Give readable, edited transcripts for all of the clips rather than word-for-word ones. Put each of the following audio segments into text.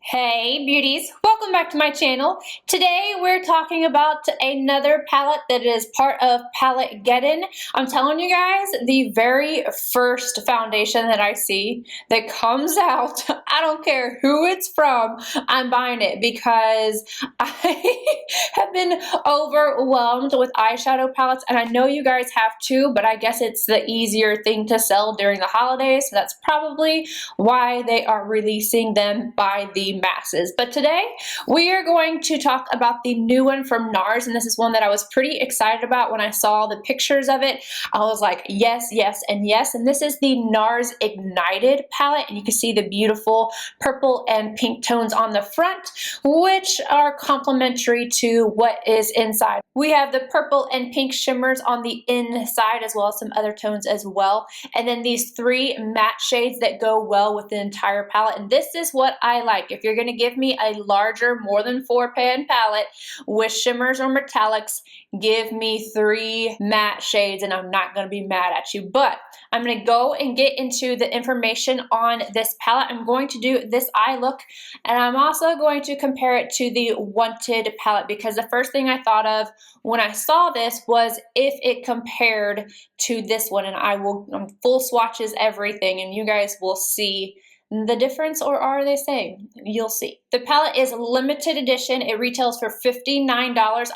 Hey beauties, welcome back to my channel. Today we're talking about another palette that is part of Palette-geddon. I'm telling you guys, the very first foundation that I see that comes out, I don't care who it's from, I'm buying it because I have been overwhelmed with eyeshadow palettes, and I know you guys have too, but I guess it's the easier thing to sell during the holidays, so that's probably why they are releasing them by the masses. But today we are going to talk about the new one from Nars, and this is one that I was pretty excited about when I saw the pictures of it. I was like, yes, yes, and yes. And this is the Nars Ignited palette, and you can see the beautiful purple and pink tones on the front, which are complementary to what is inside. We have the purple and pink shimmers on the inside, as well as some other tones as well. And then these three matte shades that go well with the entire palette. And this is what I like. If you're going to give me a larger, more than 4-pan palette with shimmers or metallics, give me 3 matte shades and I'm not going to be mad at you. But I'm going to go and get into the information on this palette. I'm going to do this eye look, and I'm also going to compare it to the Wanted palette, because the first thing I thought of when I saw this was if it compared to this one, and I will full swatches everything and you guys will see the difference, or are they same? You'll see. The palette is limited edition. It retails for $59.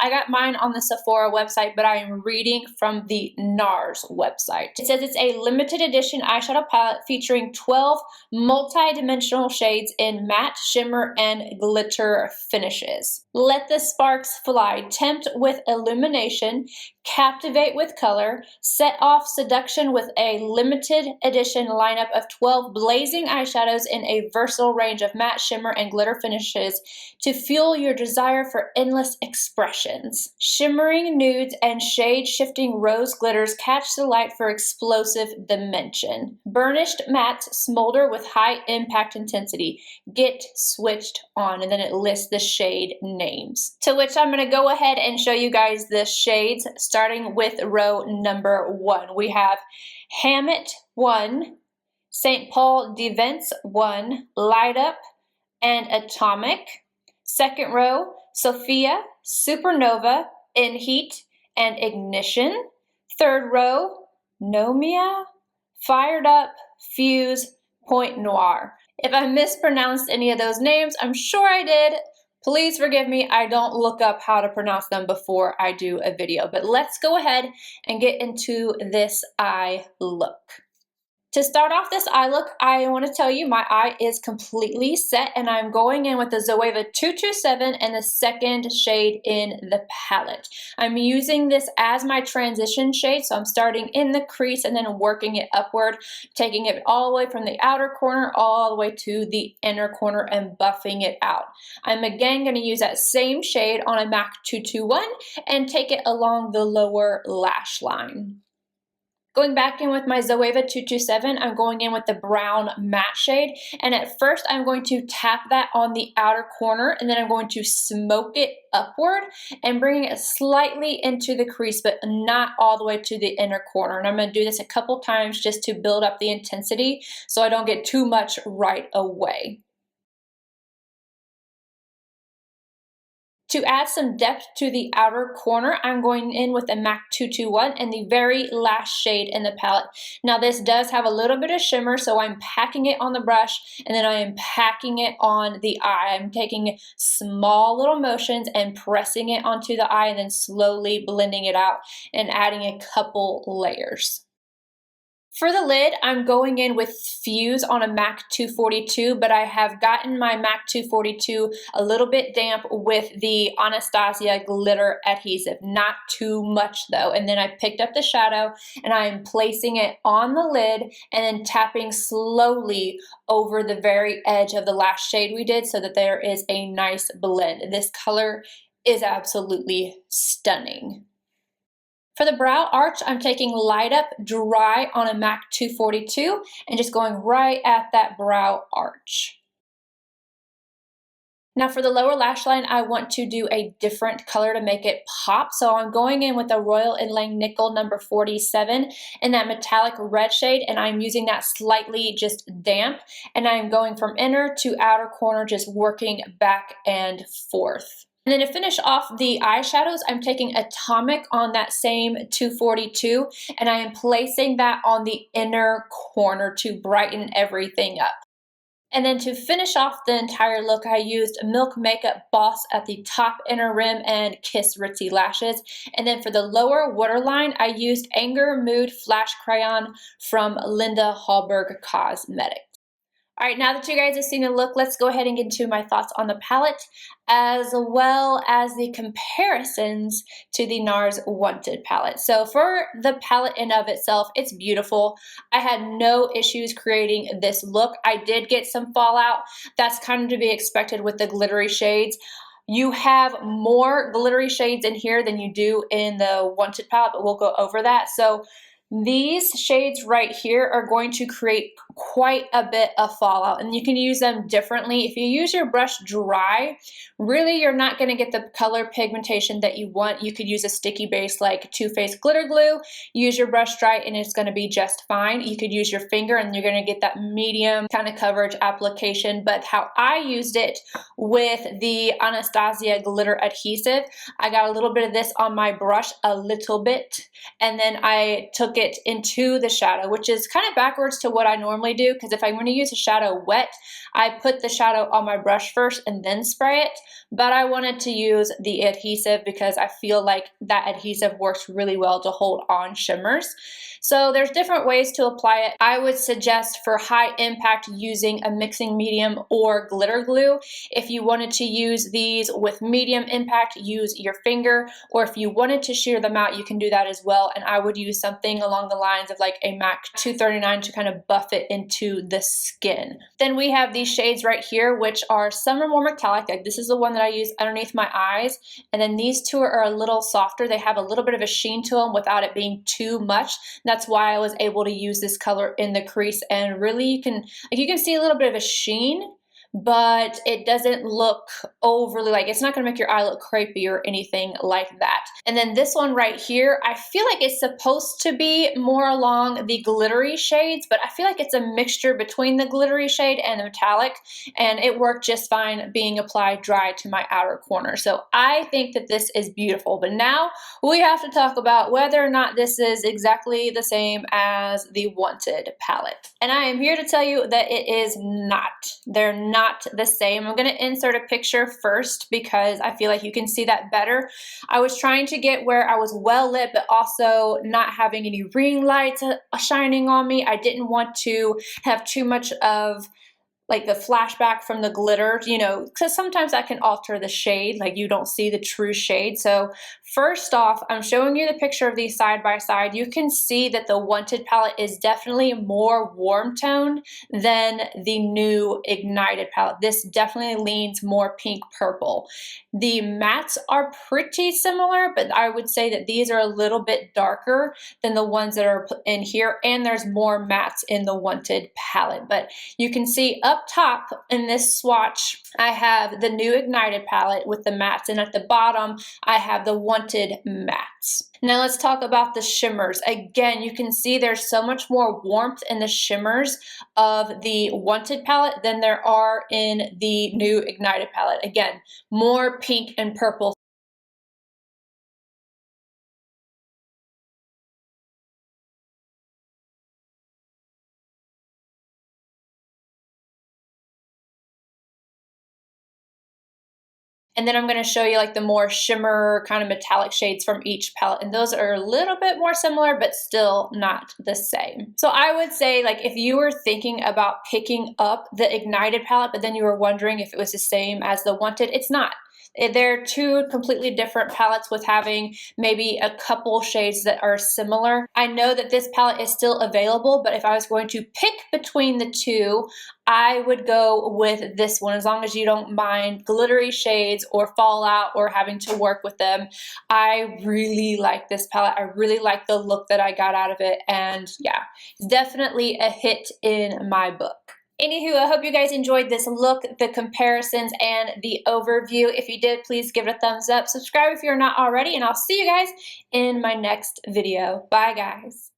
I got mine on the Sephora website, but I am reading from the Nars website. It says it's a limited edition eyeshadow palette featuring 12 multi-dimensional shades in matte, shimmer, and glitter finishes. Let the sparks fly. Tempt with illumination. Captivate with color. Set off seduction with a limited edition lineup of 12 blazing eyeshadows in a versatile range of matte, shimmer, and glitter finishes to fuel your desire for endless expressions. Shimmering nudes and shade-shifting rose glitters catch the light for explosive dimension. Burnished mattes smolder with high impact intensity. Get switched on, and then it lists the shade names. To which I'm going to go ahead and show you guys the shades, starting with row number 1. We have Hammett 1, St. Paul Devents 1, Light Up, and Atomic. Second row, Sophia, Supernova, In Heat, and Ignition. Third row, Nomia, Fired Up, Fuse, Point Noir. If I mispronounced any of those names, I'm sure I did. Please forgive me, I don't look up how to pronounce them before I do a video. But let's go ahead and get into this eye look. To start off this eye look, I want to tell you my eye is completely set, and I'm going in with the Zoeva 227 and the second shade in the palette. I'm using this as my transition shade, so I'm starting in the crease and then working it upward, taking it all the way from the outer corner all the way to the inner corner and buffing it out. I'm again going to use that same shade on a MAC 221 and take it along the lower lash line. Going back in with my Zoeva 227, I'm going in with the brown matte shade, and at first I'm going to tap that on the outer corner, and then I'm going to smoke it upward and bring it slightly into the crease, but not all the way to the inner corner. And I'm going to do this a couple times just to build up the intensity so I don't get too much right away. To add some depth to the outer corner, I'm going in with a MAC 221 and the very last shade in the palette. Now this does have a little bit of shimmer, so I'm packing it on the brush and then I am packing it on the eye. I'm taking small little motions and pressing it onto the eye and then slowly blending it out and adding a couple layers. For the lid, I'm going in with Fuse on a MAC 242, but I have gotten my MAC 242 a little bit damp with the Anastasia glitter adhesive. Not too much though. And then I picked up the shadow and I'm placing it on the lid and then tapping slowly over the very edge of the last shade we did so that there is a nice blend. This color is absolutely stunning. For the brow arch, I'm taking Light Up Dry on a MAC 242 and just going right at that brow arch. Now for the lower lash line, I want to do a different color to make it pop. So I'm going in with a Royal Inlaying Nickel number 47 in that metallic red shade, and I'm using that slightly just damp. And I'm going from inner to outer corner, just working back and forth. And then to finish off the eyeshadows, I'm taking Atomic on that same 242, and I am placing that on the inner corner to brighten everything up. And then to finish off the entire look, I used Milk Makeup Boss at the top inner rim and Kiss Ritzy Lashes. And then for the lower waterline, I used Anger Mood Flash Crayon from Linda Hallberg Cosmetics. All right, now that you guys have seen the look, let's go ahead and get into my thoughts on the palette, as well as the comparisons to the Nars Wanted palette. So for the palette in of itself, it's beautiful. I had no issues creating this look. I did get some fallout. That's kind of to be expected with the glittery shades. You have more glittery shades in here than you do in the Wanted palette, but we'll go over that. So these shades right here are going to create quite a bit of fallout, and you can use them differently. If you use your brush dry, really you're not going to get the color pigmentation that you want. You could use a sticky base like Too Faced Glitter Glue, use your brush dry, and it's going to be just fine. You could use your finger and you're going to get that medium kind of coverage application, but how I used it with the Anastasia glitter adhesive, I got a little bit of this on my brush, a little bit, and then I took it into the shadow, which is kind of backwards to what I normally do, because if I'm going to use a shadow wet, I put the shadow on my brush first and then spray it, but I wanted to use the adhesive because I feel like that adhesive works really well to hold on shimmers. So there's different ways to apply it. I would suggest for high impact using a mixing medium or glitter glue. If you wanted to use these with medium impact, use your finger, or if you wanted to shear them out, you can do that as well. And I would use something along the lines of like a MAC 239 to kind of buff it into the skin. Then we have these shades right here, which are some are more metallic. Like this is the one that I use underneath my eyes. And then these two are a little softer. They have a little bit of a sheen to them without it being too much. That's why I was able to use this color in the crease, and really you can see a little bit of a sheen, but it doesn't look overly, like it's not going to make your eye look crepey or anything like that. And then this one right here, I feel like it's supposed to be more along the glittery shades, but I feel like it's a mixture between the glittery shade and the metallic, and it worked just fine being applied dry to my outer corner. So I think that this is beautiful, but now we have to talk about whether or not this is exactly the same as the Wanted palette. And I am here to tell you that it is not. They're not the same. I'm going to insert a picture first because I feel like you can see that better. I was trying to get where I was well lit, but also not having any ring lights shining on me. I didn't want to have too much of like the flashback from the glitter, you know, because sometimes that can alter the shade, like you don't see the true shade. So first off, I'm showing you the picture of these side by side. You can see that the Wanted palette is definitely more warm toned than the new Ignited palette. This definitely leans more pink purple. The mattes are pretty similar, but I would say that these are a little bit darker than the ones that are in here, and there's more mattes in the Wanted palette. But you can see up top in this swatch, I have the new Ignited palette with the mattes, and at the bottom, I have the Wanted mattes. Now let's talk about the shimmers. Again, you can see there's so much more warmth in the shimmers of the Wanted palette than there are in the new Ignited palette. Again, more pink and purple. And then I'm going to show you like the more shimmer kind of metallic shades from each palette. And those are a little bit more similar, but still not the same. So I would say like if you were thinking about picking up the Ignited palette, but then you were wondering if it was the same as the Wanted, it's not. They're two completely different palettes with having maybe a couple shades that are similar. I know that this palette is still available, but if I was going to pick between the two, I would go with this one as long as you don't mind glittery shades or fallout or having to work with them. I really like this palette. I really like the look that I got out of it, and yeah, it's definitely a hit in my book. Anywho, I hope you guys enjoyed this look, the comparisons, and the overview. If you did, please give it a thumbs up. Subscribe if you're not already, and I'll see you guys in my next video. Bye, guys.